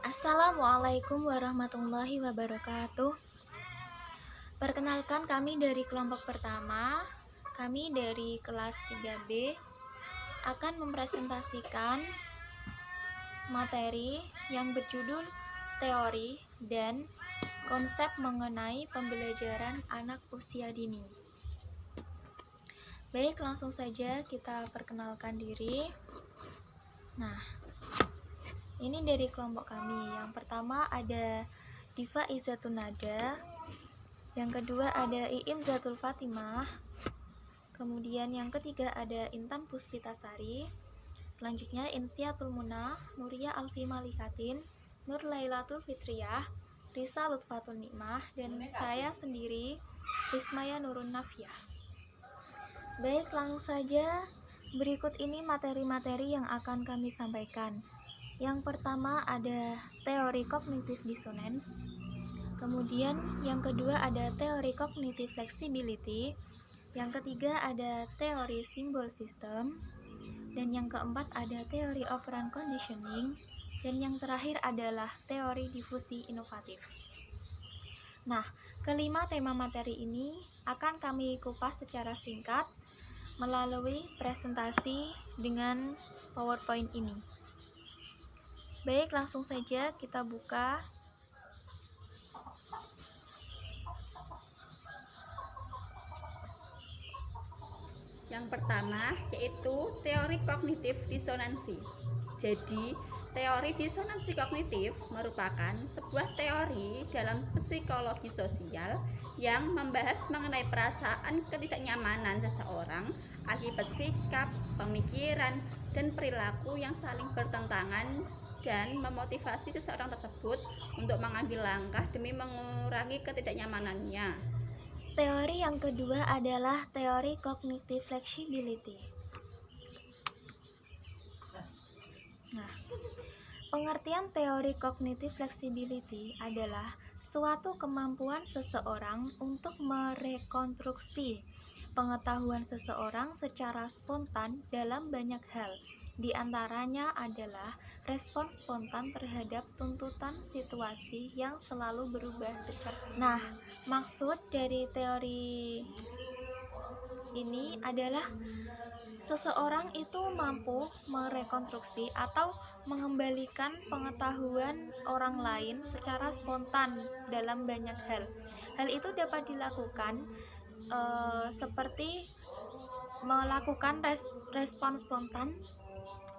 Assalamualaikum warahmatullahi wabarakatuh. Perkenalkan, kami dari kelompok pertama, kami dari kelas 3B akan mempresentasikan materi yang berjudul teori dan konsep mengenai pembelajaran anak usia dini. Baik, langsung saja kita perkenalkan diri. Nah, ini dari kelompok kami. Yang pertama ada Diva Izzatun Nada, yang kedua ada Iim Zatul Fatimah, kemudian yang ketiga ada Intan Puspitasari, selanjutnya Insiatul Muna, Nuria Alfi Malikatin, Nur Lailatul Fitriyah, Risa Lutfatul Nikmah, dan saya sendiri Rismaya Nurun Nafiyah. Baik, langsung saja. Berikut ini materi-materi yang akan kami sampaikan. Yang pertama ada teori kognitif dissonance, kemudian yang kedua ada teori kognitif flexibility, yang ketiga ada teori simbol system, dan yang keempat ada teori operant conditioning, dan yang terakhir adalah teori difusi inovatif. Nah, kelima tema materi ini akan kami kupas secara singkat melalui presentasi dengan PowerPoint ini. Baik, langsung saja kita buka. Yang pertama yaitu teori kognitif disonansi. Jadi, teori disonansi kognitif merupakan sebuah teori dalam psikologi sosial yang membahas mengenai perasaan ketidaknyamanan seseorang akibat sikap, pemikiran, dan perilaku yang saling bertentangan dan memotivasi seseorang tersebut untuk mengambil langkah demi mengurangi ketidaknyamanannya. Teori yang kedua adalah teori cognitive flexibility. Nah, pengertian teori cognitive flexibility adalah suatu kemampuan seseorang untuk merekonstruksi pengetahuan seseorang secara spontan dalam banyak hal. Di antaranya adalah respon spontan terhadap tuntutan situasi yang selalu berubah secara. Nah, maksud dari teori ini adalah seseorang itu mampu merekonstruksi atau mengembalikan pengetahuan orang lain secara spontan dalam banyak hal. Hal itu dapat dilakukan seperti melakukan respon spontan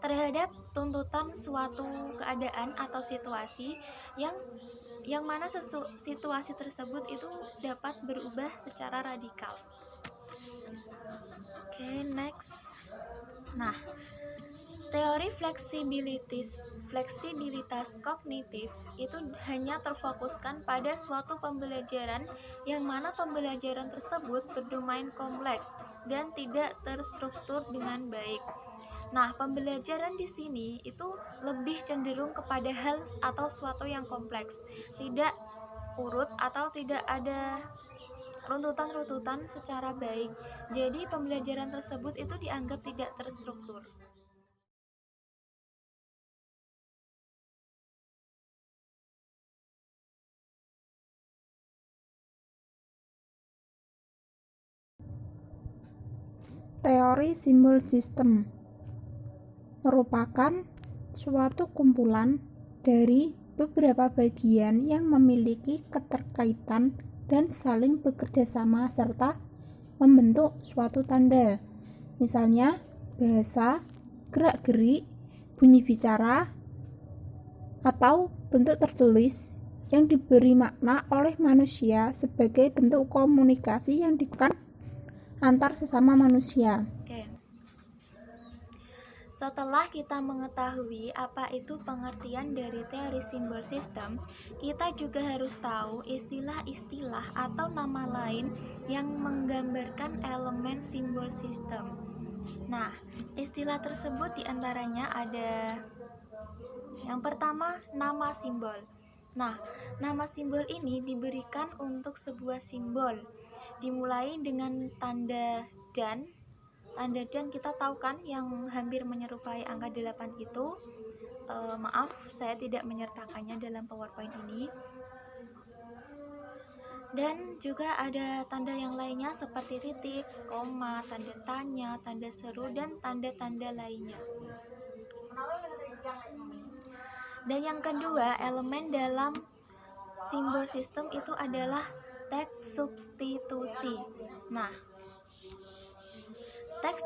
terhadap tuntutan suatu keadaan atau situasi yang mana situasi tersebut itu dapat berubah secara radikal. Oke, next. Nah, teori fleksibilitas kognitif itu hanya terfokuskan pada suatu pembelajaran yang mana pembelajaran tersebut berdomain kompleks dan tidak terstruktur dengan baik. Nah, pembelajaran di sini itu lebih cenderung kepada hal atau suatu yang kompleks, tidak urut atau tidak ada runtutan-runtutan secara baik. Jadi pembelajaran tersebut itu dianggap tidak terstruktur. Teori simbol sistem merupakan suatu kumpulan dari beberapa bagian yang memiliki keterkaitan dan saling bekerja sama serta membentuk suatu tanda. Misalnya, bahasa, gerak-gerik, bunyi bicara, atau bentuk tertulis yang diberi makna oleh manusia sebagai bentuk komunikasi yang dilakukan antar sesama manusia. Setelah kita mengetahui apa itu pengertian dari teori simbol sistem, kita juga harus tahu istilah-istilah atau nama lain yang menggambarkan elemen simbol sistem. Nah, istilah tersebut diantaranya ada yang pertama, nama simbol. Nah, nama simbol ini diberikan untuk sebuah simbol, dimulai dengan tanda dan tanda dan kita tahu kan yang hampir menyerupai angka 8 itu. Maaf, saya tidak menyertakannya dalam PowerPoint ini. Dan juga ada tanda yang lainnya seperti titik, koma, tanda tanya, tanda seru, dan tanda-tanda lainnya. Dan yang kedua, elemen dalam simbol sistem itu adalah teks substitusi. Nah, teks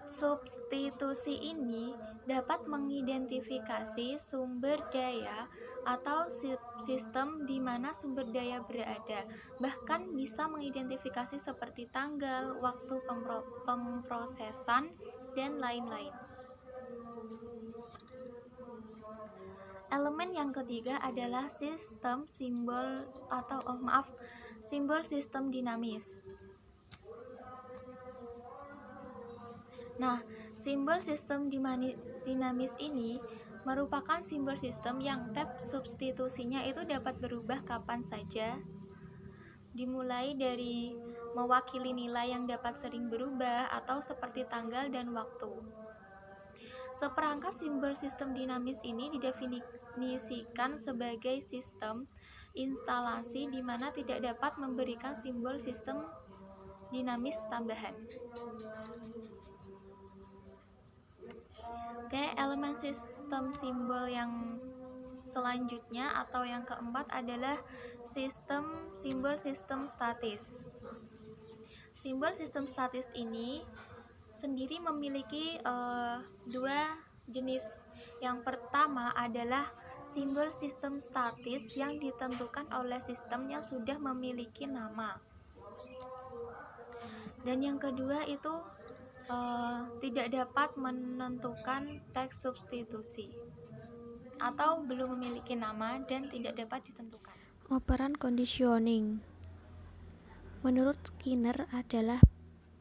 substitusi ini dapat mengidentifikasi sumber daya atau sistem di mana sumber daya berada, bahkan bisa mengidentifikasi seperti tanggal, waktu pemrosesan, dan lain-lain. Elemen yang ketiga adalah simbol sistem dinamis. Nah, simbol sistem dinamis ini merupakan simbol sistem yang teks substitusinya itu dapat berubah kapan saja, dimulai dari mewakili nilai yang dapat sering berubah atau seperti tanggal dan waktu. Seperangkat simbol sistem dinamis ini didefinisikan sebagai sistem instalasi di mana tidak dapat memberikan simbol sistem dinamis tambahan. Oke, elemen sistem simbol yang selanjutnya atau yang keempat adalah simbol sistem statis. Simbol sistem statis ini sendiri memiliki dua jenis. Yang pertama adalah simbol sistem statis yang ditentukan oleh sistem yang sudah memiliki nama. Dan yang kedua itu tidak dapat menentukan teks substitusi atau belum memiliki nama dan tidak dapat ditentukan. Operan conditioning menurut Skinner adalah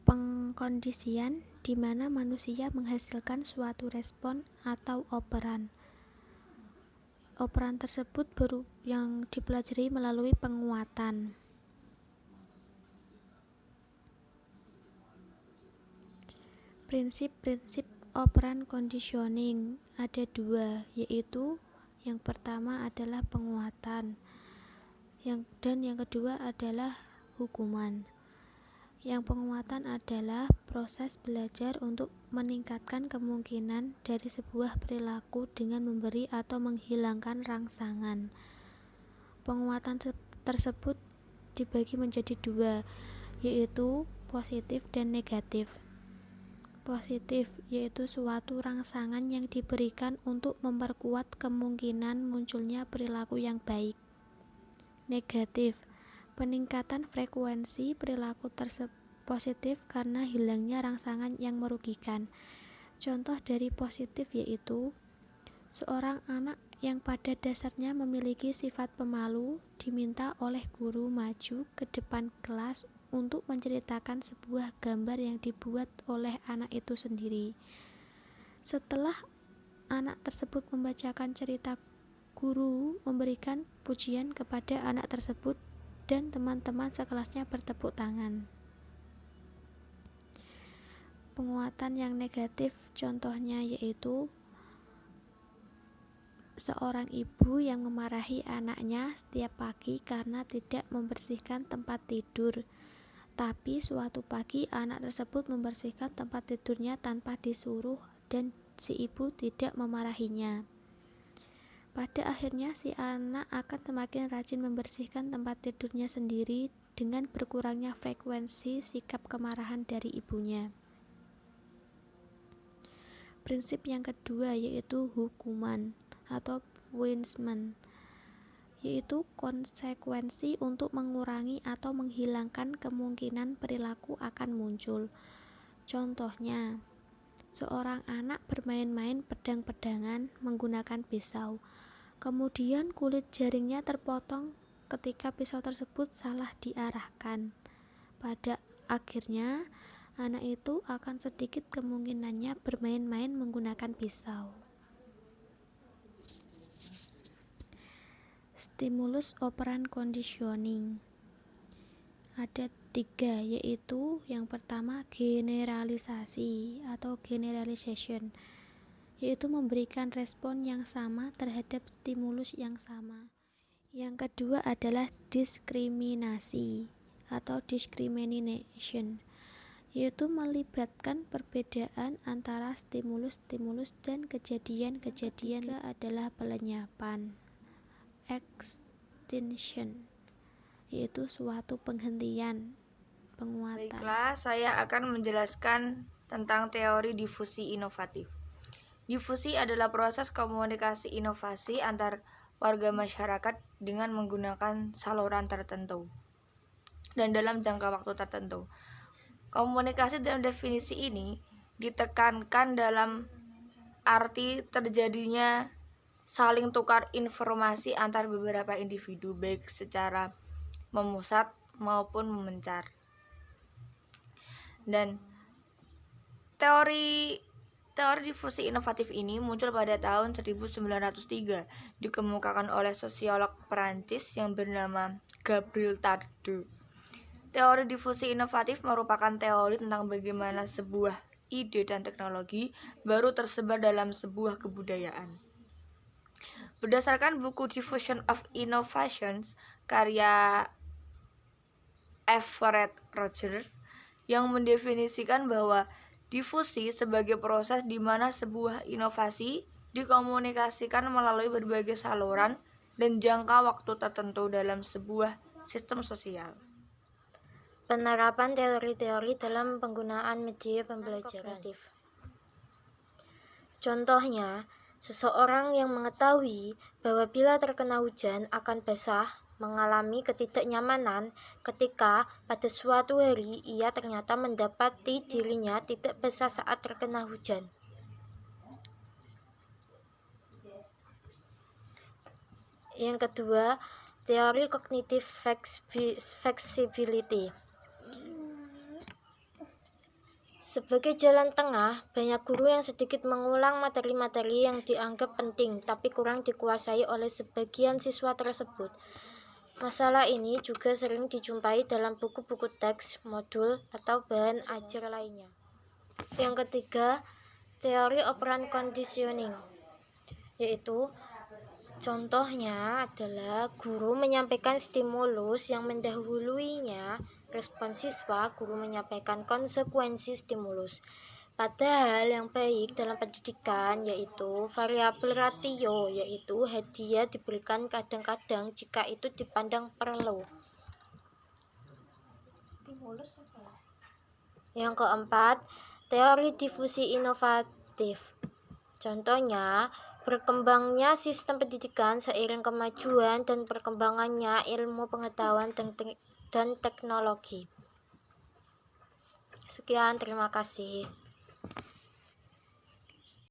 pengkondisian di mana manusia menghasilkan suatu respon atau operan. Operan tersebut yang dipelajari melalui penguatan. Prinsip-prinsip operan conditioning ada dua, yaitu yang pertama adalah penguatan, dan yang kedua adalah hukuman. Yang penguatan adalah proses belajar untuk meningkatkan kemungkinan dari sebuah perilaku dengan memberi atau menghilangkan rangsangan. Penguatan tersebut dibagi menjadi dua, yaitu positif dan negatif. Positif yaitu suatu rangsangan yang diberikan untuk memperkuat kemungkinan munculnya perilaku yang baik. Negatif, peningkatan frekuensi perilaku positif karena hilangnya rangsangan yang merugikan. Contoh dari positif yaitu seorang anak yang pada dasarnya memiliki sifat pemalu diminta oleh guru maju ke depan kelas untuk menceritakan sebuah gambar yang dibuat oleh anak itu sendiri. Setelah anak tersebut membacakan cerita, guru memberikan pujian kepada anak tersebut dan teman-teman sekelasnya bertepuk tangan. Penguatan yang negatif contohnya yaitu seorang ibu yang memarahi anaknya setiap pagi karena tidak membersihkan tempat tidur. Tapi suatu pagi anak tersebut membersihkan tempat tidurnya tanpa disuruh dan si ibu tidak memarahinya. Pada akhirnya si anak akan semakin rajin membersihkan tempat tidurnya sendiri dengan berkurangnya frekuensi sikap kemarahan dari ibunya. Prinsip yang kedua yaitu hukuman atau punishment, yaitu konsekuensi untuk mengurangi atau menghilangkan kemungkinan perilaku akan muncul. Contohnya, seorang anak bermain-main pedang-pedangan menggunakan pisau. Kemudian kulit jaringnya terpotong ketika pisau tersebut salah diarahkan. Pada akhirnya, anak itu akan sedikit kemungkinannya bermain-main menggunakan pisau. Stimulus operan conditioning. Ada tiga, yaitu yang pertama generalisasi atau generalization, yaitu memberikan respon yang sama terhadap stimulus yang sama. Yang kedua adalah diskriminasi atau discrimination, yaitu melibatkan perbedaan antara stimulus-stimulus dan kejadian-kejadian. Ketiga adalah pelenyapan, extinction, yaitu suatu penghentian, penguatan. Baiklah, saya akan menjelaskan tentang teori difusi inovatif. Difusi adalah proses komunikasi inovasi antar warga masyarakat dengan menggunakan saluran tertentu dan dalam jangka waktu tertentu. Komunikasi dalam definisi ini ditekankan dalam arti terjadinya saling tukar informasi antar beberapa individu, baik secara memusat maupun memencar. Dan teori difusi inovatif ini muncul pada tahun 1903, dikemukakan oleh sosiolog Perancis yang bernama Gabriel Tarde. Teori difusi inovatif merupakan teori tentang bagaimana sebuah ide dan teknologi baru tersebar dalam sebuah kebudayaan. Berdasarkan buku Diffusion of Innovations karya Everett Roger yang mendefinisikan bahwa difusi sebagai proses di mana sebuah inovasi dikomunikasikan melalui berbagai saluran dan jangka waktu tertentu dalam sebuah sistem sosial. Penerapan teori-teori dalam penggunaan media pembelajaran. Contohnya, seseorang yang mengetahui bahwa bila terkena hujan akan basah mengalami ketidaknyamanan ketika pada suatu hari ia ternyata mendapati dirinya tidak basah saat terkena hujan. Yang kedua, teori cognitive flexibility. Sebagai jalan tengah, banyak guru yang sedikit mengulang materi-materi yang dianggap penting tapi kurang dikuasai oleh sebagian siswa tersebut. Masalah ini juga sering dijumpai dalam buku-buku teks, modul, atau bahan ajar lainnya. Yang ketiga, teori operant conditioning, yaitu contohnya adalah guru menyampaikan stimulus yang mendahuluinya respon siswa, guru menyampaikan konsekuensi stimulus. Padahal yang baik dalam pendidikan yaitu variabel ratio, yaitu hadiah diberikan kadang-kadang jika itu dipandang perlu. Yang keempat, teori difusi inovatif. Contohnya, berkembangnya sistem pendidikan seiring kemajuan dan perkembangannya ilmu pengetahuan dan teknologi. Sekian, terima kasih.